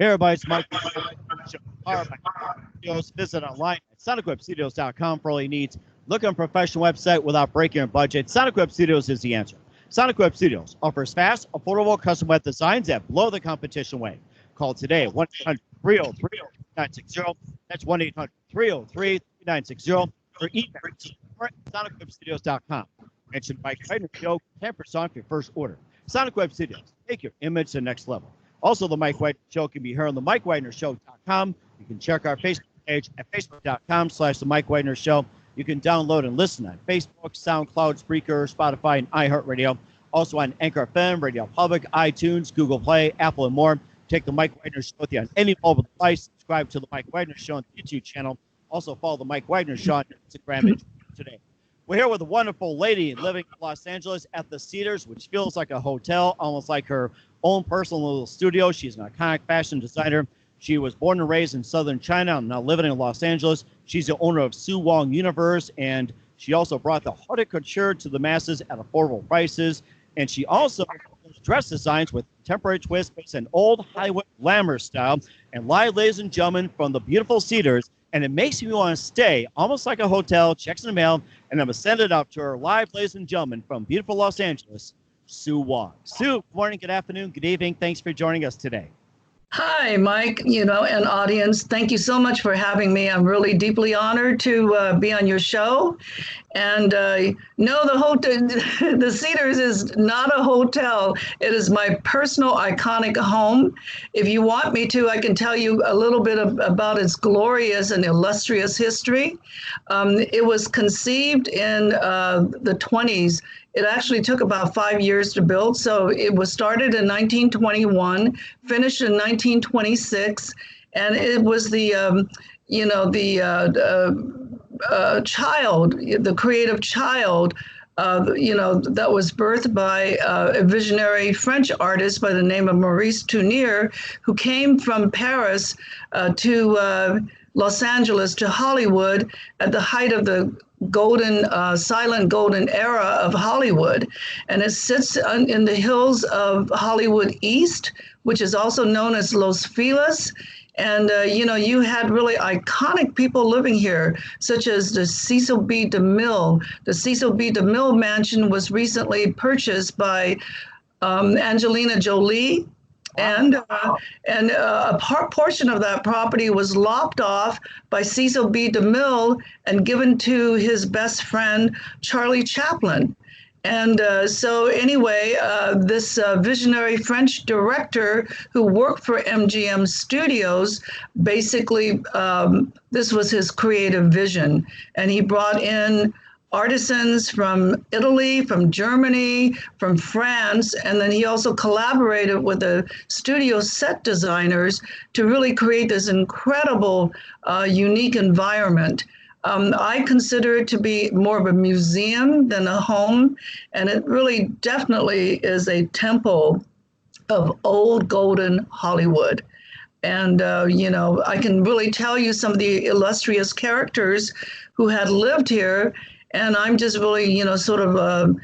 Hey everybody, it's Mike Wagner Show. Powered by Studios. Visit online at SonicWebStudios.com for all your needs. Look on a professional website without breaking your budget. Sonic Web Studios is the answer. Sonic Web Studios offers fast, affordable custom web designs that blow the competition away. Call today at 1-800-303-3960. That's 1-800-303-3960. Or email at SonicWebStudios.com. Mention Mike Wagner Show, 10% off your first order. Sonic Web Studios. Take your image to the next level. Also, the Mike Wagner Show can be heard on the MikeWagnerShow.com. You can check our Facebook page at Facebook.com/the Mike Wagner Show. You can download and listen on Facebook, SoundCloud, Spreaker, Spotify, and iHeartRadio. Also on Anchor FM, Radio Public, iTunes, Google Play, Apple, and more. Take the Mike Wagner Show with you on any mobile device. Subscribe to the Mike Wagner Show on the YouTube channel. Also follow the Mike Wagner Show on Instagram and today. We're here with a wonderful lady living in Los Angeles at the Cedars, which feels like a hotel, almost like her own personal little studio. She's an iconic fashion designer. She was born and raised in southern China and now living in Los Angeles. She's the owner of Sue Wong Universe, and she also brought the haute couture to the masses at affordable prices. And she also does dress designs with contemporary twists based on old Hollywood glamour style. And live, ladies and gentlemen, from the beautiful Cedars, and it makes me want to stay, almost like a hotel, checks in the mail, and I'm going to send it up to her live, ladies and gentlemen, from beautiful Los Angeles, Sue Wong. Sue, good morning, good afternoon, good evening. Thanks for joining us today. Hi, Mike, and audience. Thank you so much for having me. I'm really deeply honored to be on your show. And no, the Cedars is not a hotel. It is my personal iconic home. If you want me to, I can tell you a little bit about its glorious and illustrious history. It was conceived in the 20s. It actually took about 5 years to build. So it was started in 1921, finished in 1926, and it was the child, the creative child, that was birthed by a visionary French artist by the name of Maurice Tournier, who came from Paris to Los Angeles to Hollywood at the height of the silent golden era of Hollywood. And it sits in the hills of Hollywood East, which is also known as Los Feliz. And, you had really iconic people living here, such as the Cecil B. DeMille. The Cecil B. DeMille mansion was recently purchased by Angelina Jolie. And a portion of that property was lopped off by Cecil B. DeMille and given to his best friend, Charlie Chaplin. And so anyway, this visionary French director who worked for MGM Studios, basically, this was his creative vision. And he brought in artisans from Italy, from Germany, from France, and then he also collaborated with the studio set designers to really create this incredible, unique environment. I consider it to be more of a museum than a home, and it really definitely is a temple of old golden Hollywood. And, I can really tell you some of the illustrious characters who had lived here. And I'm just really, the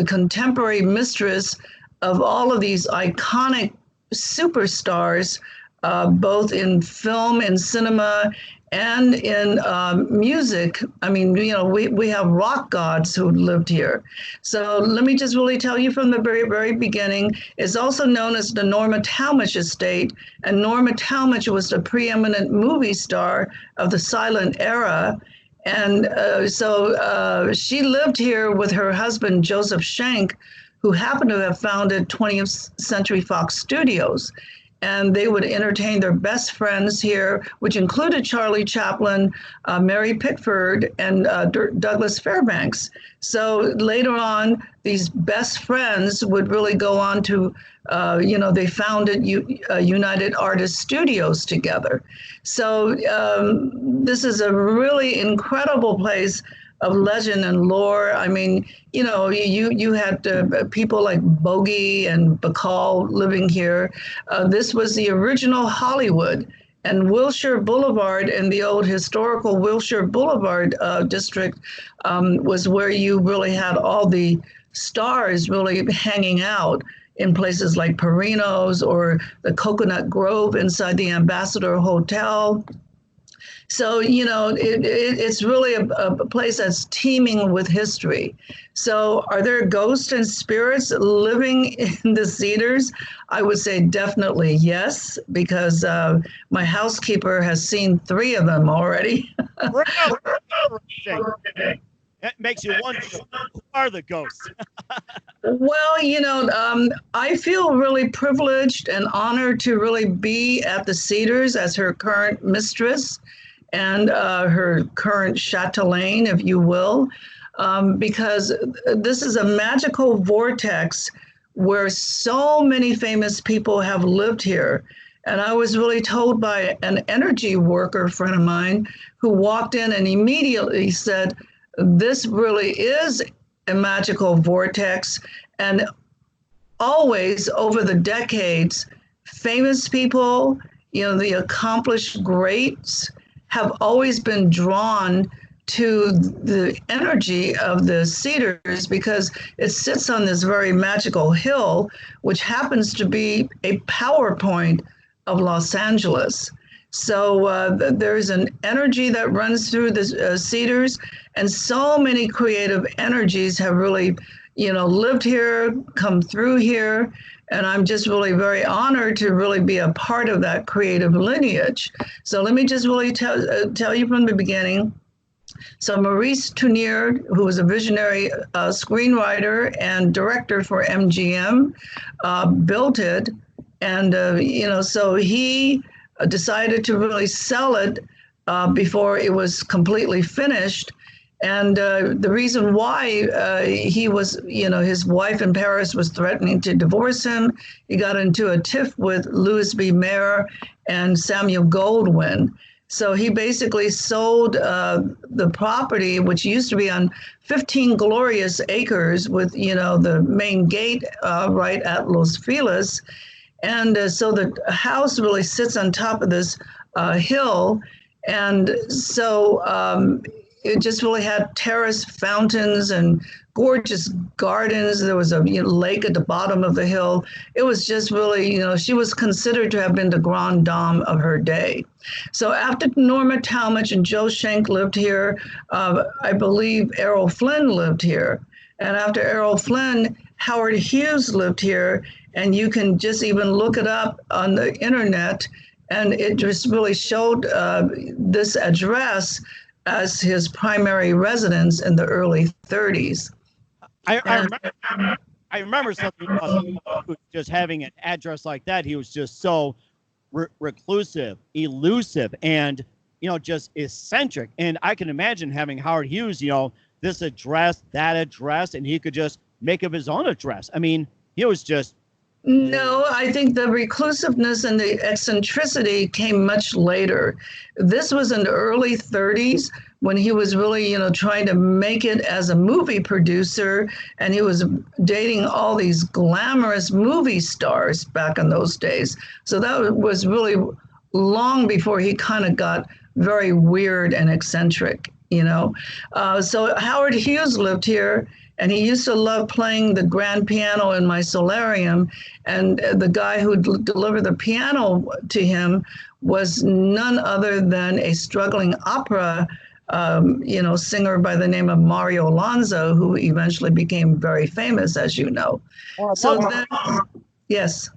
contemporary mistress of all of these iconic superstars, both in film and cinema and in music. I mean, we have rock gods who lived here. So let me just really tell you from the very, very beginning, it's also known as the Norma Talmadge Estate. And Norma Talmadge was the preeminent movie star of the silent era. And so she lived here with her husband, Joseph Schenck, who happened to have founded 20th Century Fox Studios. And they would entertain their best friends here, which included Charlie Chaplin, Mary Pickford, and Douglas Fairbanks. So later on, these best friends would really go on to, they founded United Artists Studios together. So this is a really incredible place of legend and lore. I mean, you had people like Bogey and Bacall living here. This was the original Hollywood, and Wilshire Boulevard in the old historical Wilshire Boulevard district was where you really had all the stars really hanging out in places like Perino's or the Coconut Grove inside the Ambassador Hotel. So, it's really a place that's teeming with history. So, are there ghosts and spirits living in the Cedars? I would say definitely yes, because my housekeeper has seen 3 of them already. That makes you wonder, who are the ghosts? Well, I feel really privileged and honored to really be at the Cedars as her current mistress and her current chatelaine, if you will, because this is a magical vortex where so many famous people have lived here. And I was really told by an energy worker friend of mine who walked in and immediately said, this really is a magical vortex. And always over the decades, famous people, the accomplished greats have always been drawn to the energy of the Cedars because it sits on this very magical hill, which happens to be a power point of Los Angeles. So there's an energy that runs through the Cedars, and so many creative energies have really, lived here, come through here, and I'm just really very honored to really be a part of that creative lineage. So let me just really tell you from the beginning. So Maurice Tounier, who was a visionary screenwriter and director for MGM, built it, and so he decided to really sell it before it was completely finished. And the reason why he was, his wife in Paris was threatening to divorce him. He got into a tiff with Louis B. Mayer and Samuel Goldwyn. So he basically sold the property, which used to be on 15 glorious acres with, the main gate right at Los Feliz. And so the house really sits on top of this hill. And so it just really had terrace fountains and gorgeous gardens. There was a lake at the bottom of the hill. It was just really, she was considered to have been the grande dame of her day. So after Norma Talmadge and Joe Schenck lived here, I believe Errol Flynn lived here. And after Errol Flynn, Howard Hughes lived here. And you can just even look it up on the internet. And it just really showed this address as his primary residence in the early 30s. I remember something about just having an address like that. He was just so reclusive, elusive, and just eccentric. And I can imagine having Howard Hughes, this address, that address, and he could just make up his own address. I mean, he was just. No, I think the reclusiveness and the eccentricity came much later. This was in the early 30s when he was really, trying to make it as a movie producer, and he was dating all these glamorous movie stars back in those days. So that was really long before he kind of got very weird and eccentric, So Howard Hughes lived here. And he used to love playing the grand piano in my solarium. And the guy who delivered the piano to him was none other than a struggling opera, singer by the name of Mario Lanza, who eventually became very famous, as you know. So then, yes.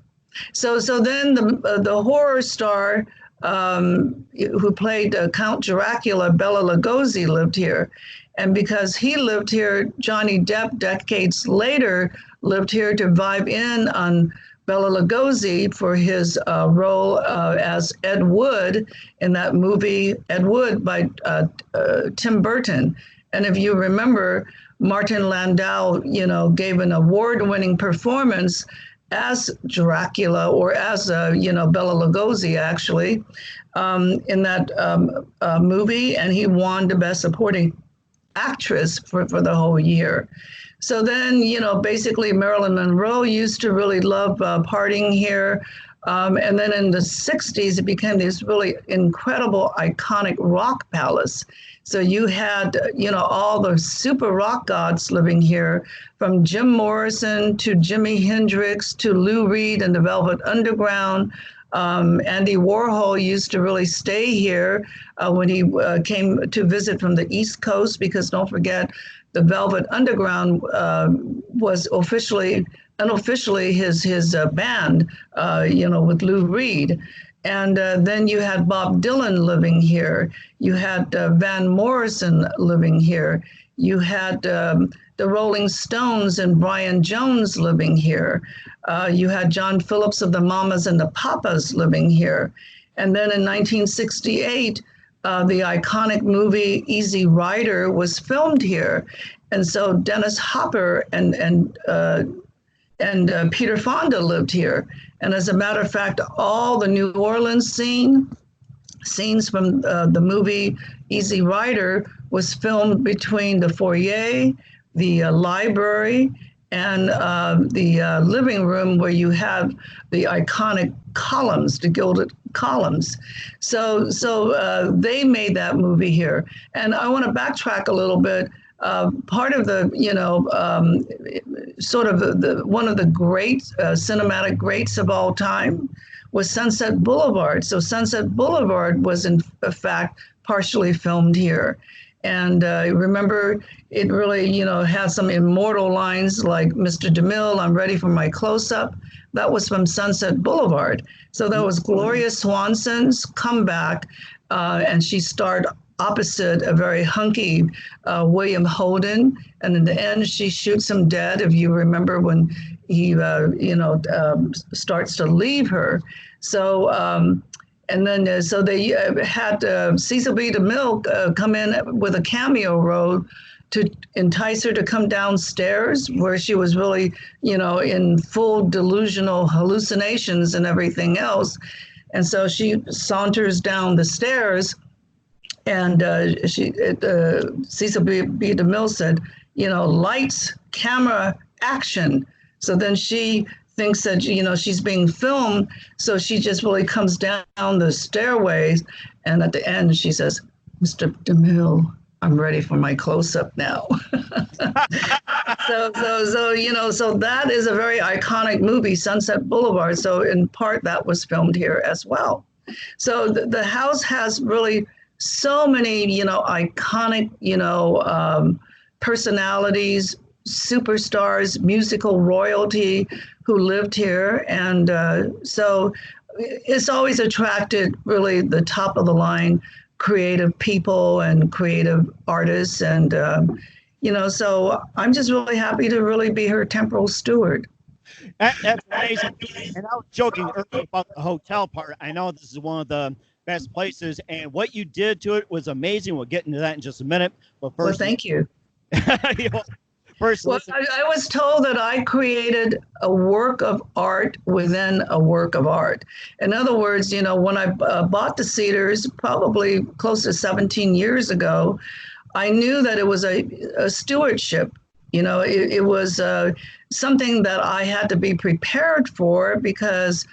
So then the horror star who played Count Dracula, Bela Lugosi, lived here. And because he lived here, Johnny Depp, decades later, lived here to vibe in on Bela Lugosi for his role as Ed Wood in that movie, Ed Wood, by Tim Burton. And if you remember, Martin Landau, gave an award-winning performance as Dracula, or as, Bela Lugosi, actually, in that movie. And he won the Best Supporting Actress for the whole year. So then, basically Marilyn Monroe used to really love partying here. And then in the 60s, it became this really incredible, iconic rock palace. So you had, all the super rock gods living here, from Jim Morrison to Jimi Hendrix to Lou Reed and the Velvet Underground. Andy Warhol used to really stay here when he came to visit from the East Coast, because don't forget, the Velvet Underground was unofficially his band, with Lou Reed. And then you had Bob Dylan living here. You had Van Morrison living here. You had the Rolling Stones and Brian Jones living here. You had John Phillips of the Mamas and the Papas living here. And then in 1968, the iconic movie Easy Rider was filmed here. And so Dennis Hopper and Peter Fonda lived here. And as a matter of fact, all the New Orleans scenes from the movie Easy Rider was filmed between the foyer, the library, and the living room, where you have the iconic columns, the gilded columns. So they made that movie here. And I want to backtrack a little bit. Part of the, sort of one of the great cinematic greats of all time was Sunset Boulevard. So Sunset Boulevard was in fact partially filmed here. And remember, it really, had some immortal lines like, "Mr. DeMille, I'm ready for my close-up." That was from Sunset Boulevard. So that was Gloria Swanson's comeback, and she starred opposite a very hunky William Holden. And in the end, she shoots him dead, if you remember, when he, starts to leave her. So, and then, so they had Cecil B. DeMille come in with a cameo role to entice her to come downstairs, where she was really, in full delusional hallucinations and everything else. And so she saunters down the stairs, and Cecil B. DeMille said, "Lights, camera, action." So then she thinks that, she's being filmed. So she just really comes down the stairways. And at the end, she says, "Mr. DeMille, I'm ready for my close-up now." So that is a very iconic movie, Sunset Boulevard. So in part, that was filmed here as well. So the house has really so many, iconic, personalities, superstars, musical royalty who lived here. And so it's always attracted really the top of the line creative people and creative artists. And, so I'm just really happy to really be her temporal steward. That's amazing. And I was joking earlier about the hotel part. I know this is one of the best places, and what you did to it was amazing. We'll get into that in just a minute. But first, well, thank you. First, well, I was told that I created a work of art within a work of art. In other words, when I bought the Cedars, probably close to 17 years ago, I knew that it was a stewardship. It was something that I had to be prepared for, because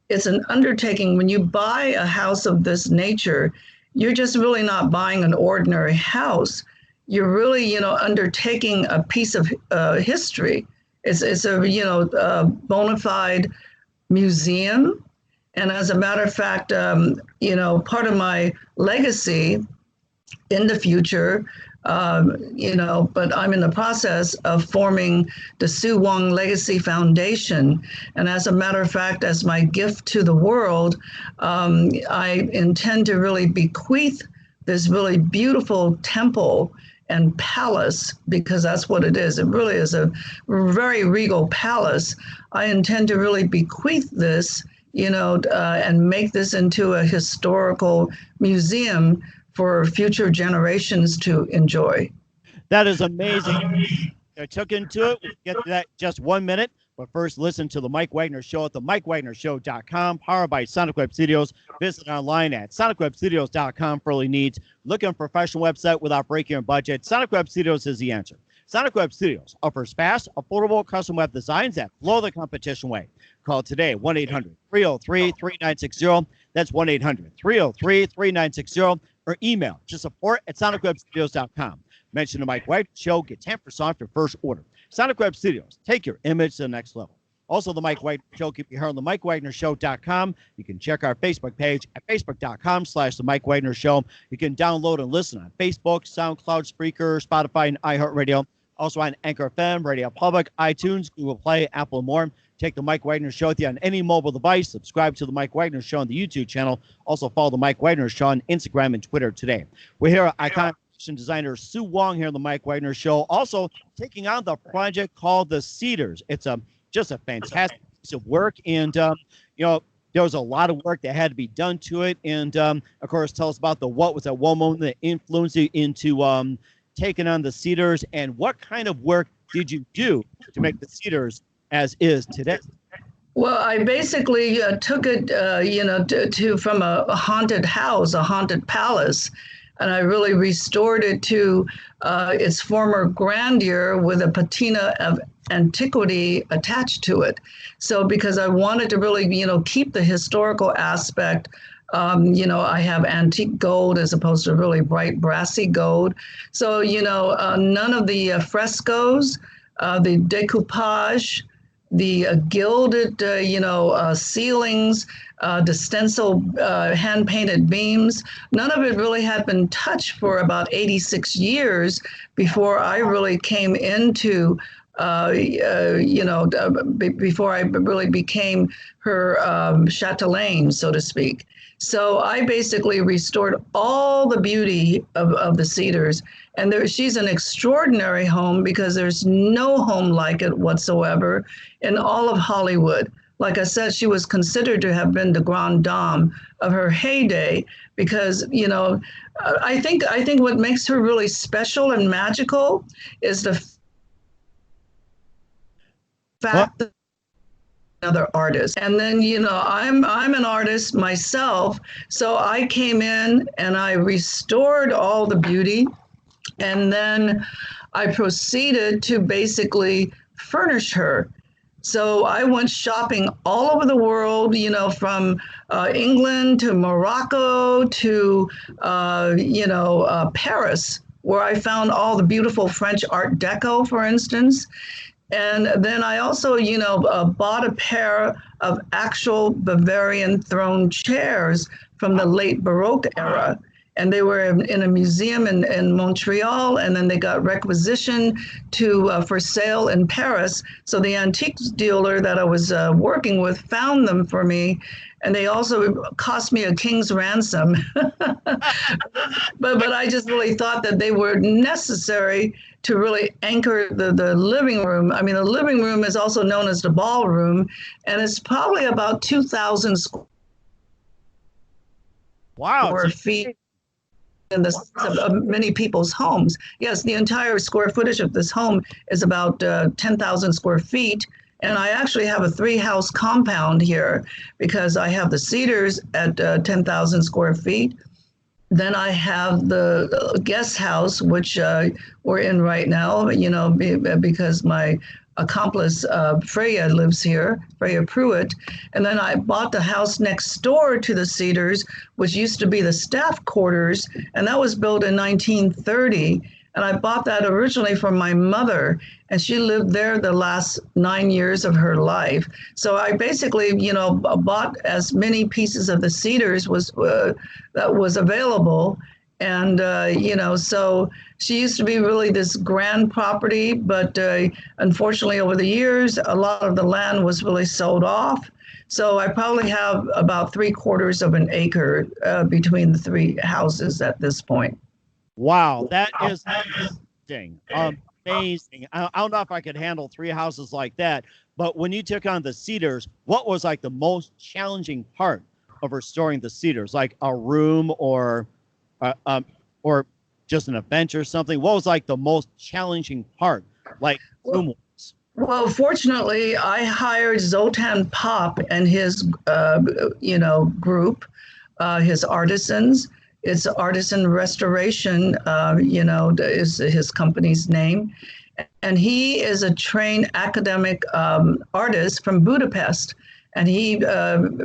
it's an undertaking. When you buy a house of this nature, you're just really not buying an ordinary house. You're really, undertaking a piece of history. It's a bona fide museum. And as a matter of fact, part of my legacy in the future, but I'm in the process of forming the Sue Wong Legacy Foundation. And as a matter of fact, as my gift to the world, I intend to really bequeath this really beautiful temple and palace, because that's what it is. It really is a very regal palace. I intend to really bequeath this, and make this into a historical museum for future generations to enjoy. That is amazing. I took into it. We'll get to that in just 1 minute. But first, listen to the Mike Wagner Show at the MikeWagnerShow.com, powered by Sonic Web Studios. Visit online at SonicWebStudios.com for all your needs. Looking for a professional website without breaking your budget? Sonic Web Studios is the answer. Sonic Web Studios offers fast, affordable custom web designs that blow the competition away. Call today, 1-800-303-3960. That's 1-800-303-3960. Or email to support@sonicwebstudios.com. Mention the Mike Wagner Show. Get 10% off your first order. Sonic Web Studios. Take your image to the next level. Also, the Mike Wagner Show can be heard on the MikeWagnerShow.com. You can check our Facebook page at Facebook.com/The Mike Wagner Show. You can download and listen on Facebook, SoundCloud, Spreaker, Spotify, and iHeartRadio. Also on Anchor FM, Radio Public, iTunes, Google Play, Apple, and more. Take the Mike Wagner Show with you on any mobile device. Subscribe to the Mike Wagner Show on the YouTube channel. Also follow the Mike Wagner Show on Instagram and Twitter today. We're here at iconic designer Sue Wong here on the Mike Wagner Show. Also taking on the project called the Cedars. It's just a fantastic piece of work, and there was a lot of work that had to be done to it. And of course, tell us about what was that one moment that influenced you into taking on the Cedars, and what kind of work did you do to make the Cedars as is today? Well, I basically took it, from a haunted house, a haunted palace, and I really restored it to its former grandeur with a patina of antiquity attached to it. So because I wanted to really, keep the historical aspect. I have antique gold as opposed to really bright brassy gold. So, none of the frescoes, the decoupage, the gilded, ceilings, the stencil hand-painted beams, none of it really had been touched for about 86 years before I really came into before I really became her chatelaine, so to speak. So I basically restored all the beauty of the Cedars. And she's an extraordinary home because there's no home like it whatsoever in all of Hollywood. Like I said, she was considered to have been the grande dame of her heyday because, I think what makes her really special and magical is the fact that another artist. And then, I'm an artist myself. So I came in and I restored all the beauty. And then I proceeded to basically furnish her. So I went shopping all over the world, from England to Morocco to, Paris, where I found all the beautiful French Art Deco, for instance. And then I also, bought a pair of actual Bavarian throne chairs from the late Baroque era. And they were in a museum in Montreal, and then they got requisitioned for sale in Paris. So the antiques dealer that I was working with found them for me, and they also cost me a king's ransom. but I just really thought that they were necessary to really anchor the living room. I mean, the living room is also known as the ballroom, and it's probably about 2,000 square feet. In the of many people's homes. Yes, the entire square footage of this home is about 10,000 square feet. And I actually have a 3-house compound here because I have the Cedars at 10,000 square feet. Then I have the guest house, which we're in right now, because my accomplice Freya lives here, Freya Pruitt. And then I bought the house next door to the Cedars, which used to be the staff quarters, and that was built in 1930. And I bought that originally from my mother, and she lived there the last 9 years of her life. So I basically, bought as many pieces of the Cedars that was available. And, so she used to be really this grand property, but unfortunately over the years, a lot of the land was really sold off. So I probably have about 3/4 of an acre between the 3 houses at this point. Wow, that is amazing. Amazing. I don't know if I could handle 3 houses like that, but when you took on the Cedars, what was like the most challenging part of restoring the Cedars? Like a room or just an adventure or something? What was like the most challenging part? Like room-wise? Well, fortunately, I hired Zoltan Pop and his, group, his artisans. It's Artisan Restoration, is his company's name. And he is a trained academic artist from Budapest. And he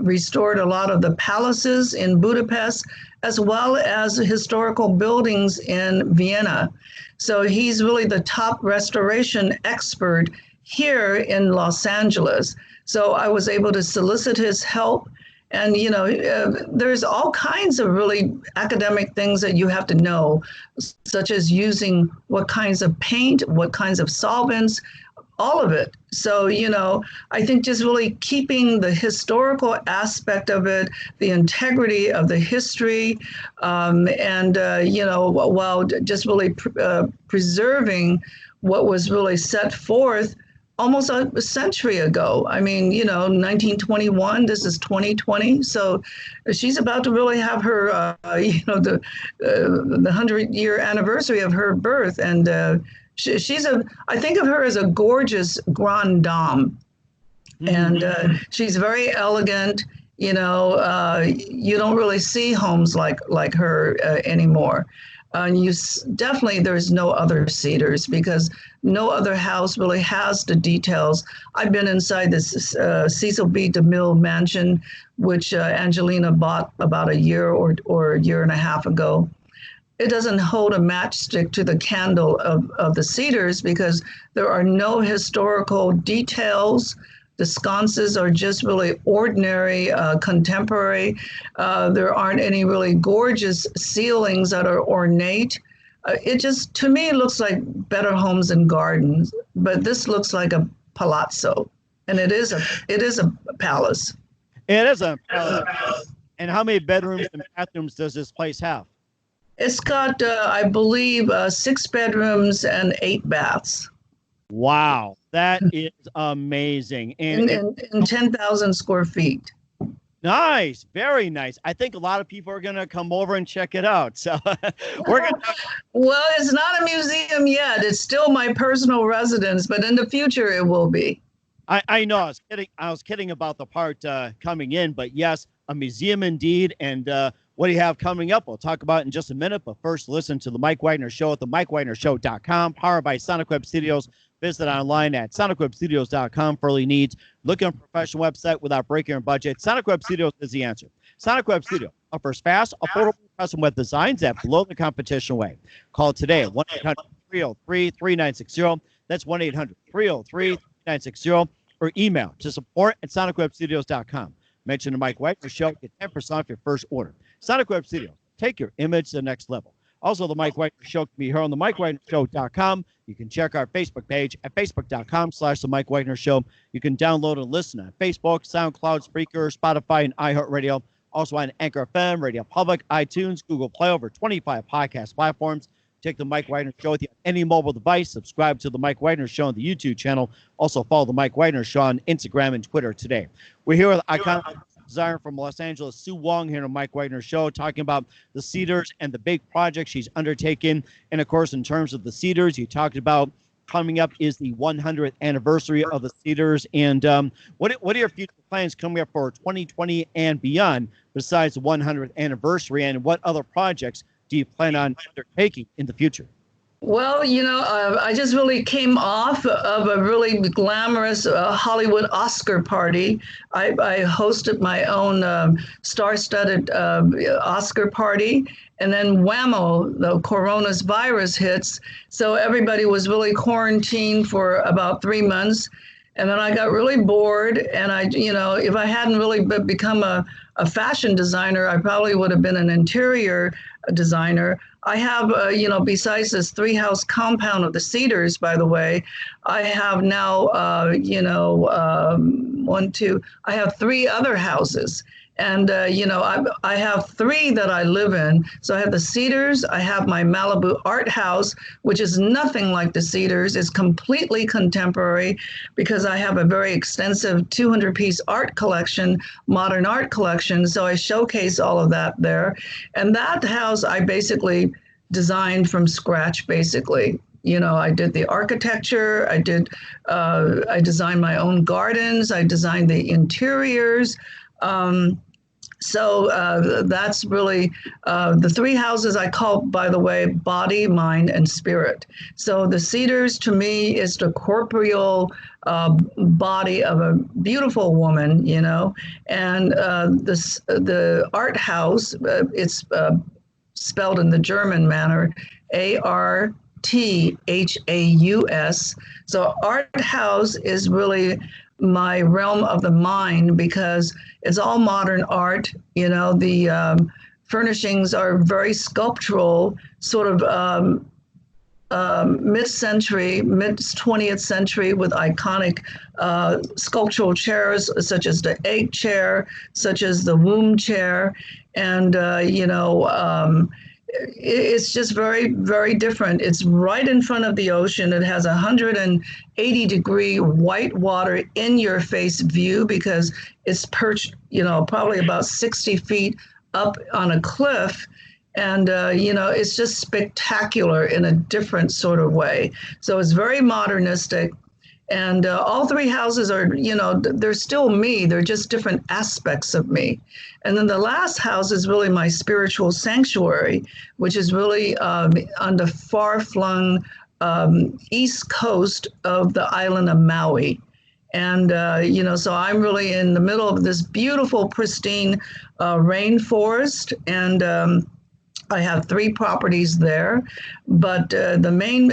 restored a lot of the palaces in Budapest, as well as historical buildings in Vienna. So he's really the top restoration expert here in Los Angeles. So I was able to solicit his help. And, there's all kinds of really academic things that you have to know, such as using what kinds of paint, what kinds of solvents, all of it. So, I think just really keeping the historical aspect of it, the integrity of the history, while just really preserving what was really set forth almost a century ago. I mean, 1921, this is 2020. So she's about to really have her, the 100-year anniversary of her birth. And I think of her as a gorgeous grande dame. And she's very elegant. You don't really see homes like her anymore. And definitely, there's no other Cedars, because no other house really has the details. I've been inside this Cecil B. DeMille mansion, which Angelina bought about a year or a year and a half ago. It doesn't hold a matchstick to the candle of the Cedars, because there are no historical details. The sconces are just really ordinary, contemporary. There aren't any really gorgeous ceilings that are ornate. It just, to me, looks like Better Homes and Gardens, but this looks like a palazzo, and it is a palace. It is a palace. And how many bedrooms and bathrooms does this place have? It's got, I believe, 6 bedrooms and 8 baths. Wow, that is amazing. And 10,000 square feet. Nice, very nice. I think a lot of people are going to come over and check it out. So we're going to. Well, it's not a museum yet. It's still my personal residence, but in the future it will be. I know. I was kidding about the part coming in, but yes, a museum indeed. And what do you have coming up? We'll talk about it in just a minute. But first, listen to the Mike Wagner Show at the MikeWagnerShow.com, powered by Sonic Web Studios. Visit online at sonicwebstudios.com for all your needs. Look at a professional website without breaking your budget. Sonic Web Studios is the answer. Sonic Web Studio offers fast, affordable custom web designs at below the competition way. Call today at 1-800-303-3960. That's 1-800-303-3960. Or email to support@sonicwebstudios.com. Mention the Mike Wagner Show. Get 10% off your first order. Sonic Web Studios. Take your image to the next level. Also, the Mike Wagner Show can be heard on the MikeWagnerShow.com. You can check our Facebook page at facebook.com/the Mike Wagner Show. You can download and listen on Facebook, SoundCloud, Spreaker, Spotify, and iHeartRadio. Also on Anchor FM, Radio Public, iTunes, Google Play, over 25 podcast platforms. Take the Mike Wagner Show with you on any mobile device. Subscribe to the Mike Wagner Show on the YouTube channel. Also follow the Mike Wagner Show on Instagram and Twitter today. We're here with iconic designer from Los Angeles, Sue Wong, here on the Mike Wagner Show, talking about the Cedars and the big project she's undertaken. And of course, in terms of the Cedars, you talked about coming up is the 100th anniversary of the Cedars. And what are your future plans coming up for 2020 and beyond, besides the 100th anniversary? And what other projects do you plan on undertaking in the future? Well, I just really came off of a really glamorous Hollywood Oscar party. I hosted my own star-studded Oscar party, and then whammo, the coronavirus hits. So everybody was really quarantined for about 3 months. And then I got really bored, and if I hadn't really become a fashion designer, I probably would have been an interior designer. I have, besides this 3-house compound of the Cedars, by the way, I have now, I have 3 other houses. And, I have 3 that I live in. So I have the Cedars, I have my Malibu art house, which is nothing like the Cedars. It's completely contemporary because I have a very extensive 200-piece art collection, modern art collection. So I showcase all of that there. And that house I basically designed from scratch, basically. I did the architecture, I designed my own gardens, I designed the interiors. So that's really the three houses I call, by the way, body, mind, and spirit. So the Cedars to me is the corporeal body of a beautiful woman, you know, and the art house, it's spelled in the German manner, ARTHAUS. So art house is really my realm of the mind because it's all modern art. You know, the furnishings are very sculptural, sort of mid-century, mid-20th century with iconic sculptural chairs such as the egg chair, such as the womb chair, and it's just very, very different. It's right in front of the ocean. It has 180-degree white water in your face view because it's perched, probably about 60 feet up on a cliff. And, it's just spectacular in a different sort of way. So it's very modernistic. And all three houses are, they're still me. They're just different aspects of me. And then the last house is really my spiritual sanctuary, which is really on the far-flung east coast of the island of Maui. And, so I'm really in the middle of this beautiful, pristine rainforest. And I have 3 properties there, but the main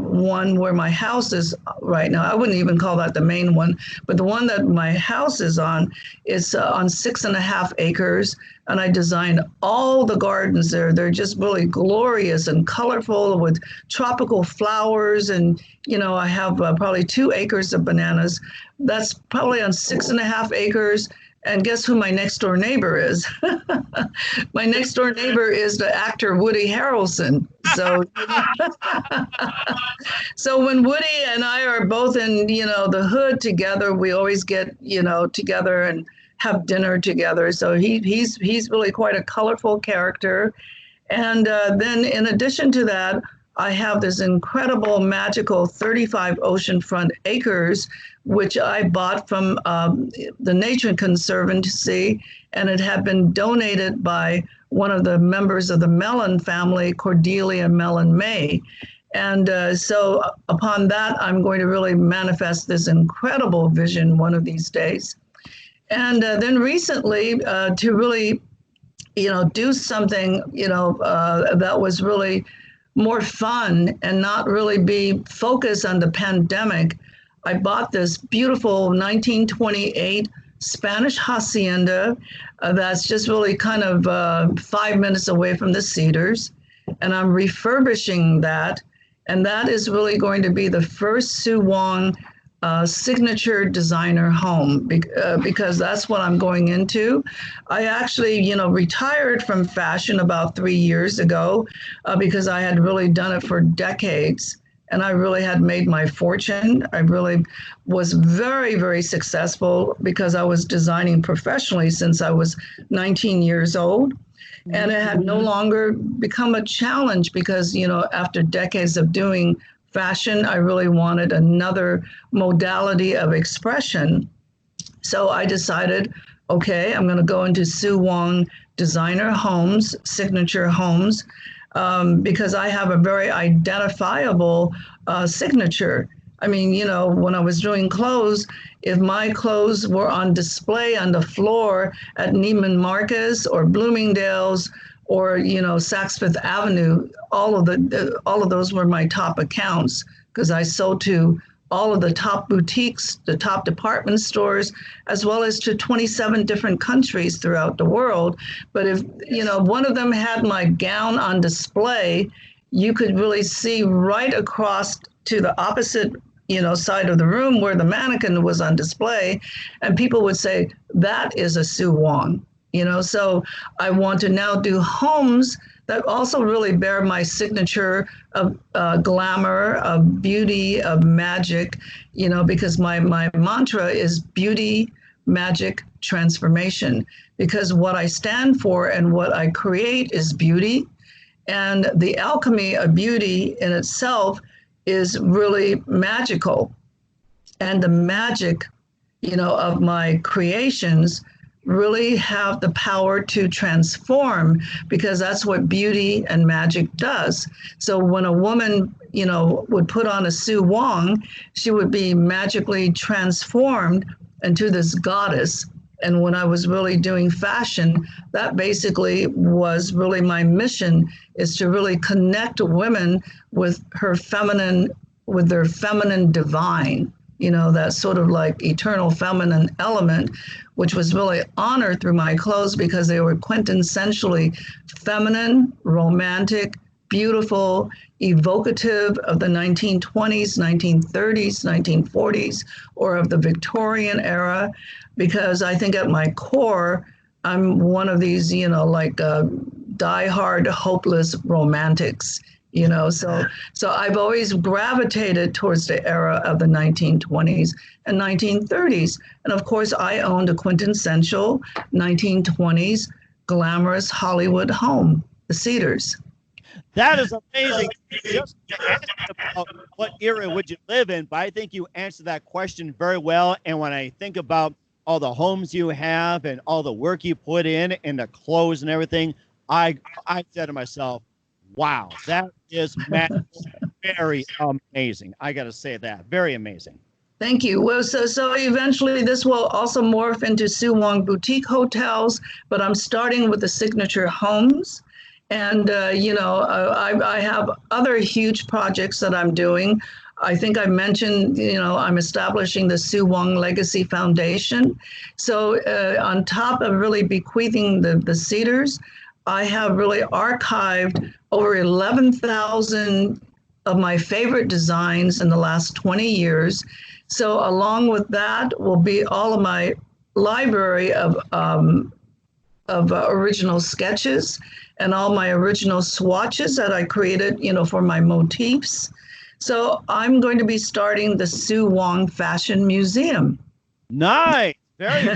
one where my house is right now, I wouldn't even call that the main one, but the one that my house is on 6.5 acres, and I designed all the gardens there. They're just really glorious and colorful with tropical flowers, and I have probably 2 acres of bananas. That's probably on 6.5 acres. And guess who my next door neighbor is? My next door neighbor is the actor Woody Harrelson. So, so when Woody and I are both in, the hood together, we always get, together and have dinner together. So he's really quite a colorful character. And then in addition to that, I have this incredible, magical 35 oceanfront acres, which I bought from the Nature Conservancy, and it had been donated by one of the members of the Mellon family, Cordelia Mellon May. And so upon that, I'm going to really manifest this incredible vision one of these days. And then recently, to really, do something, that was really more fun and not really be focused on the pandemic, I bought this beautiful 1928 Spanish hacienda that's just really kind of 5 minutes away from the Cedars. And I'm refurbishing that. And that is really going to be the first Sue Wong signature designer home because that's what I'm going into. I actually, retired from fashion about 3 years ago because I had really done it for decades. And I really had made my fortune. I really was very, very successful because I was designing professionally since I was 19 years old. And it had no longer become a challenge because, after decades of doing fashion, I really wanted another modality of expression. So I decided, okay, I'm going to go into Sue Wong designer homes, signature homes, because I have a very identifiable signature. I mean, when I was doing clothes, if my clothes were on display on the floor at Neiman Marcus or Bloomingdale's or, Saks Fifth Avenue, all of those were my top accounts because I sold to all of the top boutiques, the top department stores, as well as to 27 different countries throughout the world. But if, one of them had my gown on display, you could really see right across to the opposite, side of the room where the mannequin was on display. And people would say, that is a Sue Wong, So I want to now do homes that also really bear my signature of glamour, of beauty, of magic, because my mantra is beauty, magic, transformation, because what I stand for and what I create is beauty. And the alchemy of beauty in itself is really magical. And the magic, of my creations really have the power to transform, because that's what beauty and magic does. So when a woman, would put on a Sue Wong, she would be magically transformed into this goddess. And when I was really doing fashion, that basically was really my mission, is to really connect women with their feminine divine, that sort of like eternal feminine element, which was really honored through my clothes because they were quintessentially feminine, romantic, beautiful, evocative of the 1920s, 1930s, 1940s, or of the Victorian era, because I think at my core, I'm one of these, diehard, hopeless romantics. So I've always gravitated towards the era of the 1920s and 1930s. And of course, I owned a quintessential 1920s glamorous Hollywood home, the Cedars. That is amazing. Just asked about what era would you live in, but I think you answered that question very well. And when I think about all the homes you have and all the work you put in and the clothes and everything, I said to myself, wow, that is very amazing. I got to say that. Very amazing. Thank you. Well, so eventually this will also morph into Sue Wong boutique hotels, but I'm starting with the signature homes. And, I have other huge projects that I'm doing. I think I mentioned, I'm establishing the Sue Wong Legacy Foundation. So on top of really bequeathing the Cedars, I have really archived over 11,000 of my favorite designs in the last 20 years. So along with that will be all of my library of original sketches and all my original swatches that I created, for my motifs. So I'm going to be starting the Sue Wong Fashion Museum. Nice. Very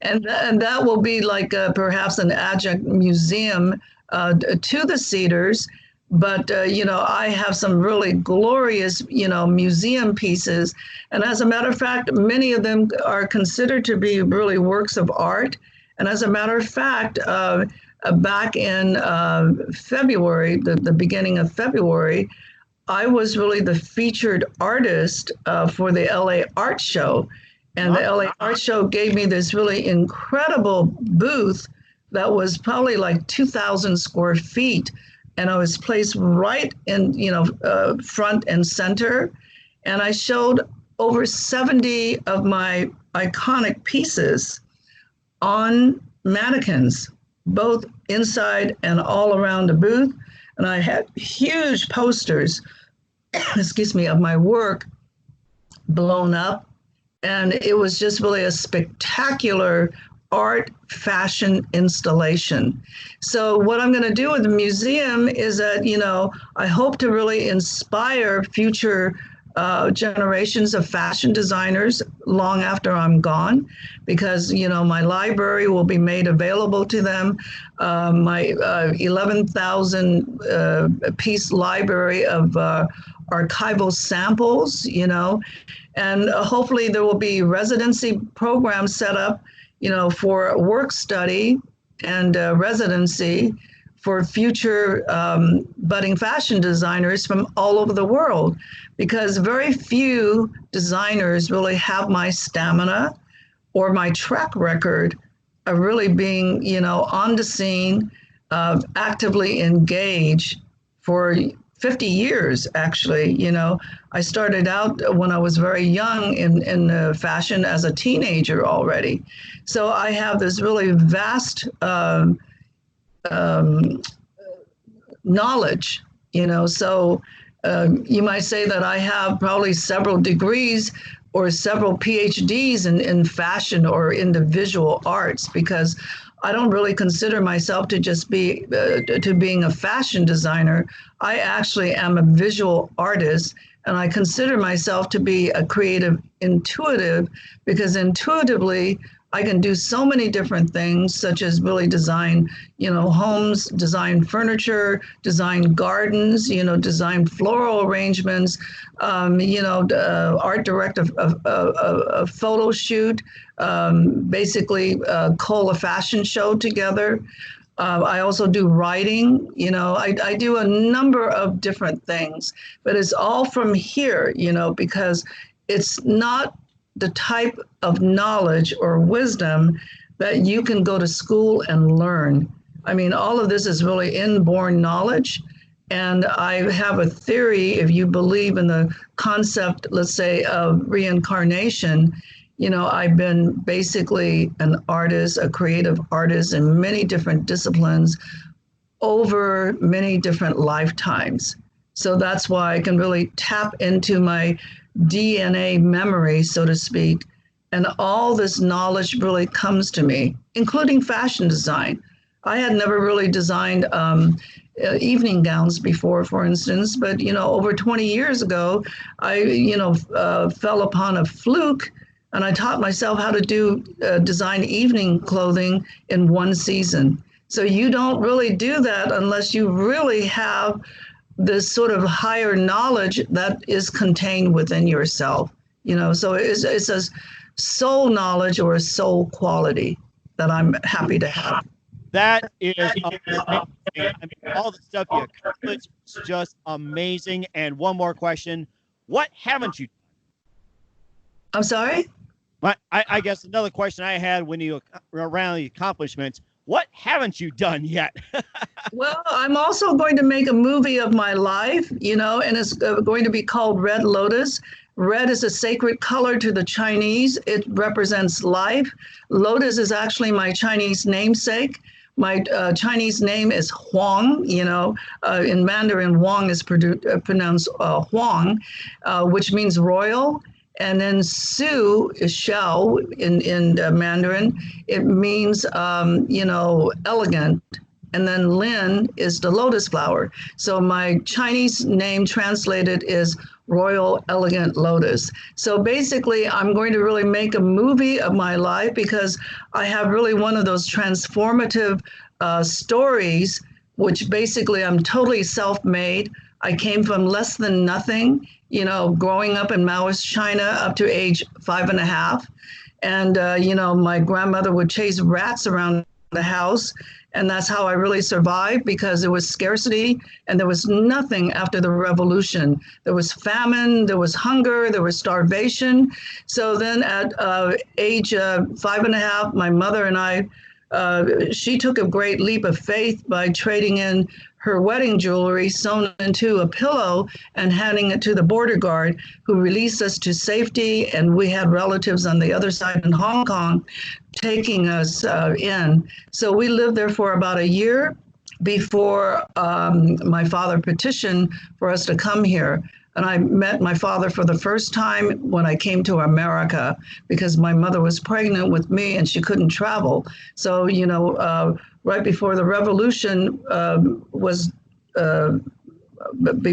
and that will be like perhaps an adjunct museum to the Cedars. But, I have some really glorious, museum pieces. And as a matter of fact, many of them are considered to be really works of art. And as a matter of fact, back in February, the beginning of February, I was really the featured artist for the LA Art Show. And the LA Art Show gave me this really incredible booth that was probably like 2,000 square feet. And I was placed right in, front and center. And I showed over 70 of my iconic pieces on mannequins, both inside and all around the booth. And I had huge posters, of my work blown up. And it was just really a spectacular art fashion installation. So what I'm going to do with the museum is that, I hope to really inspire future generations of fashion designers long after I'm gone, because, my library will be made available to them. My 11,000 piece library of archival samples, and hopefully there will be residency programs set up, for work study and residency for future budding fashion designers from all over the world, because very few designers really have my stamina or my track record of really being, on the scene, actively engaged for 50 years, actually. I started out when I was very young in fashion as a teenager already. So I have this really vast knowledge, so you might say that I have probably several degrees or several PhDs in fashion or in the visual arts, because I don't really consider myself to just be to being a fashion designer. I actually am a visual artist, and I consider myself to be a creative intuitive, because intuitively I can do so many different things, such as really design, homes, design furniture, design gardens, design floral arrangements, art direct a photo shoot, basically cull a fashion show together. I also do writing, I do a number of different things, but it's all from here, because it's not the type of knowledge or wisdom that you can go to school and learn. I mean, all of this is really inborn knowledge. And I have a theory, if you believe in the concept, let's say, of reincarnation, I've been basically an artist, a creative artist in many different disciplines over many different lifetimes. So that's why I can really tap into my DNA memory, so to speak. And all this knowledge really comes to me, including fashion design. I had never really designed evening gowns before, for instance, but, over 20 years ago, I, fell upon a fluke, and I taught myself how to design evening clothing in one season. So you don't really do that unless you really have this sort of higher knowledge that is contained within yourself. So it's a soul knowledge or a soul quality that I'm happy to have. That is amazing. I mean, all the stuff you accomplished is just amazing. And one more question: what haven't you done? I'm sorry? I guess another question I had when you were around the accomplishments: what haven't you done yet? Well, I'm also going to make a movie of my life, and it's going to be called Red Lotus. Red is a sacred color to the Chinese. It represents life. Lotus is actually my Chinese namesake. My Chinese name is Huang, in Mandarin, Wang is pronounced Huang, which means royal. And then Sue is Shao in Mandarin. It means, elegant. And then Lin is the lotus flower. So my Chinese name translated is Royal Elegant Lotus. So basically, I'm going to really make a movie of my life because I have really one of those transformative stories, which basically I'm totally self-made. I came from less than nothing, growing up in Maoist China up to age 5.5. And, my grandmother would chase rats around the house. And that's how I really survived, because there was scarcity and there was nothing after the revolution. There was famine, there was hunger, there was starvation. So then at age 5.5, my mother and I, she took a great leap of faith by trading in her wedding jewelry sewn into a pillow and handing it to the border guard, who released us to safety. And we had relatives on the other side in Hong Kong taking us in. So we lived there for about a year before my father petitioned for us to come here. And I met my father for the first time when I came to America, because my mother was pregnant with me and she couldn't travel. So, right before the revolution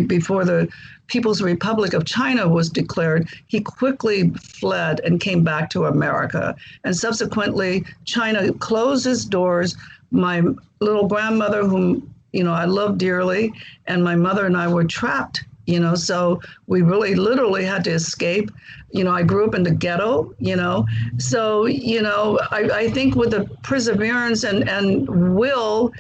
before the People's Republic of China was declared, he quickly fled and came back to America. And subsequently, China closed its doors. My little grandmother, whom, I love dearly, and my mother and I were trapped, so we really literally had to escape. I grew up in the ghetto, so, I think with the perseverance and will,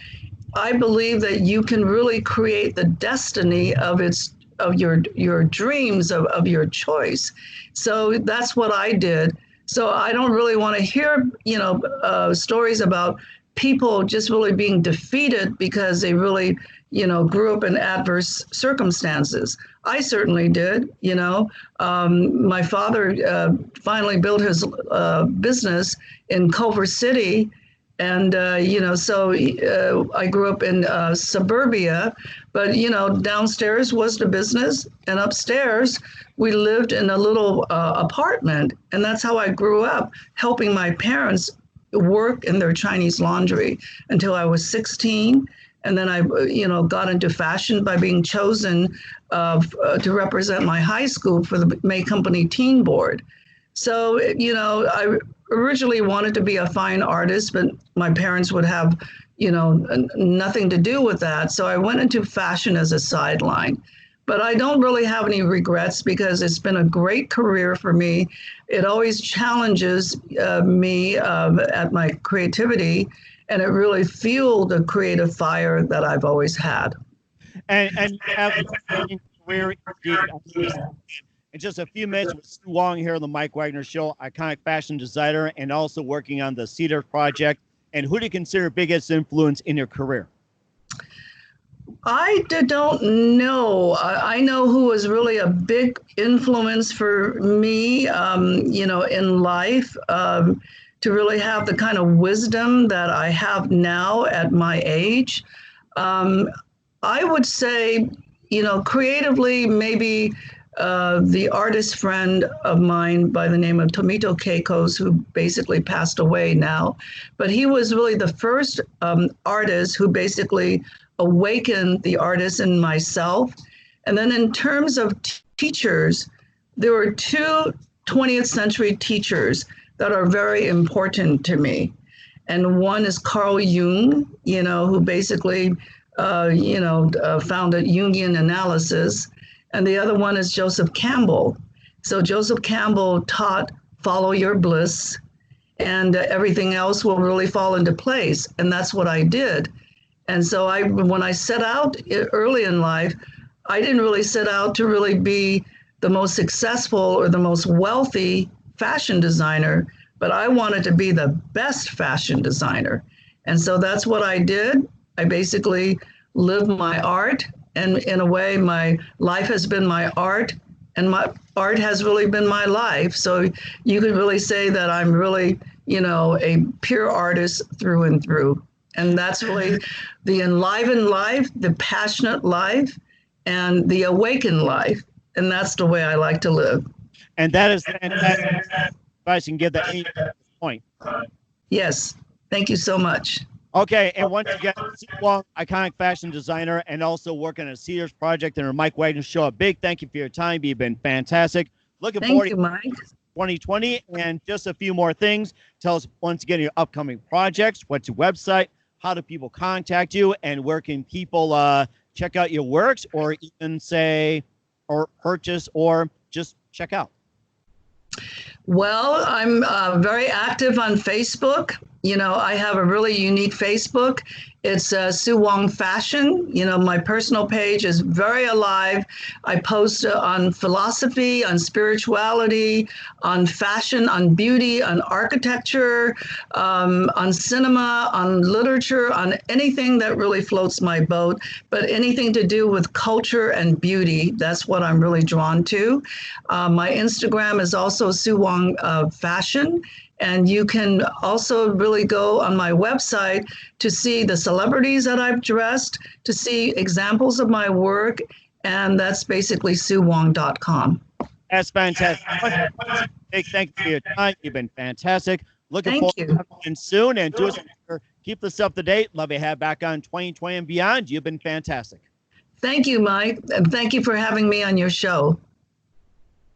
I believe that you can really create the destiny of your dreams, of your choice. So that's what I did. So I don't really want to hear, stories about people just really being defeated because they really, grew up in adverse circumstances. I certainly did, My father finally built his business in Culver City. And, so I grew up in suburbia, but, downstairs was the business, and upstairs we lived in a little apartment. And that's how I grew up, helping my parents work in their Chinese laundry until I was 16. And then I, got into fashion by being chosen to represent my high school for the May Company Teen Board. So, originally wanted to be a fine artist, but my parents would have, nothing to do with that. So I went into fashion as a sideline. But I don't really have any regrets because it's been a great career for me. It always challenges me at my creativity, and it really fueled the creative fire that I've always had. And you have a career indeed. In just a few minutes with Sue Wong here on the Mike Wagner Show, iconic fashion designer, and also working on the Cedars project. And who do you consider biggest influence in your career? I don't know. I know who was really a big influence for me, in life, to really have the kind of wisdom that I have now at my age. I would say, creatively, maybe the artist friend of mine by the name of Tomito Keikos, who basically passed away now, but he was really the first artist who basically awakened the artist in myself. And then in terms of teachers, there were two 20th century teachers that are very important to me. And one is Carl Jung, who basically, founded Jungian analysis. And the other one is Joseph Campbell. So Joseph Campbell taught follow your bliss, and everything else will really fall into place. And that's what I did. And so when I set out early in life, I didn't really set out to really be the most successful or the most wealthy fashion designer, but I wanted to be the best fashion designer. And so that's what I did. I basically lived my art, and in a way, my life has been my art, and my art has really been my life. So you could really say that I'm really, a pure artist through and through. And that's really the enlivened life, the passionate life, and the awakened life. And that's the way I like to live. And that is fantastic advice you can give that point. Yes. Thank you so much. Okay. And once again, Sue Wong, iconic fashion designer, and also working on a Cedars project and a Mike Wagner Show. A big thank you for your time. You've been fantastic. Looking forward to Mike. 2020. And just a few more things. Tell us once again your upcoming projects. What's your website? How do people contact you, and where can people check out your works, or even say, or purchase, or just check out? Well, I'm very active on Facebook. I have a really unique Facebook. It's Sue Wong Fashion. My personal page is very alive. I post on philosophy, on spirituality, on fashion, on beauty, on architecture, on cinema, on literature, on anything that really floats my boat, but anything to do with culture and beauty. That's what I'm really drawn to. My Instagram is also Sue Wong Fashion. And you can also really go on my website to see the celebrities that I've dressed, to see examples of my work, and that's basically SueWong.com. That's fantastic. Big thank you for your time. You've been fantastic. Looking forward to coming soon, and keep this up to date. Love to have back on 2020 and beyond. You've been fantastic. Thank you, Mike, and thank you for having me on your show.